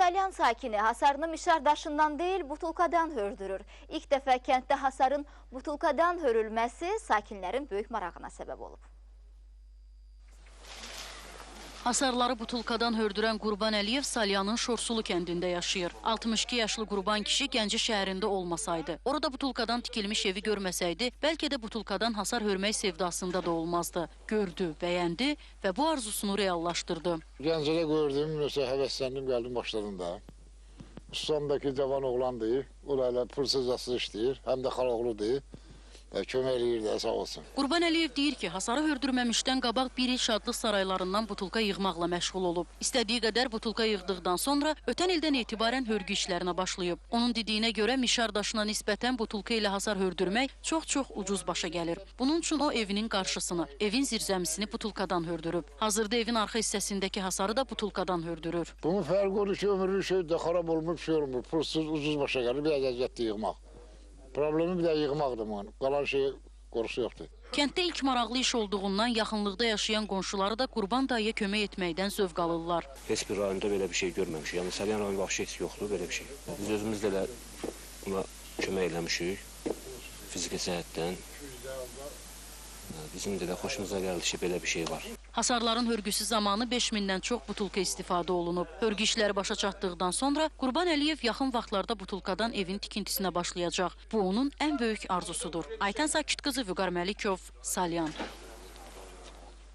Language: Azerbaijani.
Salyan sakini hasarını mişar daşından değil butulkadan hördürür. İlk dəfə kənddə hasarın butulkadan hörülməsi sakinlərin böyük marağına səbəb olub. Hasarları butulkadan hördürən Qurban Əliyev Salyanın Şorsulu kəndində yaşayır. 62 yaşlı Qurban kişi Gəncə şəhərində olmasaydı, orada butulkadan tikilmiş evi görməsəydi, bəlkə də butulkadan hasar hörmək sevdasında da olmazdı. Gördü, bəyəndi və bu arzusunu reallaşdırdı. Gəncədə gördüm, həvəsləndim, gəldim başlarında. Ustamdakı cavan oğlandır, o da pulsuzasız işləyir, həm də xalaqlıdır. Kömək eləyir də, sağ olsun. Qurban Əliyev deyir ki, hasarı hördürməmişdən qabaq bir il şadlıq saraylarından butulka yığmaqla məşğul olub. İstədiyi qədər butulka yığdıqdan sonra ötən ildən etibarən hörgü işlərinə başlayıb. Onun dediyinə görə mişar daşına nisbətən butulka ilə hasar hördürmək çox-çox ucuz başa gəlir. Bunun üçün o evinin qarşısını, evin zirzəmisini butulkadan hördürüb. Hazırda evin arxa hissəsindəki hasarı da butulkadan hördürür. Bunun fərqi odur ki, ömürlü şey də xarab olmur, şey olmur. Pulsuz, ucuz başa gəlir, bir əziyyətli yığmaq. Problemi bir də yığmaqdır bunun. Qalan şey qorusu yoxdur. Kənddə ilk maraqlı iş olduğundan yaxınlıqda yaşayan qonşuları da Qurban dayıya kömək etməkdən zövq alırlar. Heç bir rayonda belə bir şey görməmişik. Yəni Salyan rayonu vəxşi heç yoxdur belə bir şey. Biz özümüz də buna kömək eləmişik fiziki cəhətdən. Bizim də xoşumuza gəldi ki, belə bir şey var. Hasarların hörgüsü zamanı 5000-dən çox butulka istifadə olunub. Hörgü işləri başa çatdıqdan sonra Qurban Əliyev yaxın vaxtlarda butulkadan evin tikintisinə başlayacaq. Bu onun ən böyük arzusudur. Aytən Sakit qızı, Vüqar Məlikov, Salyan.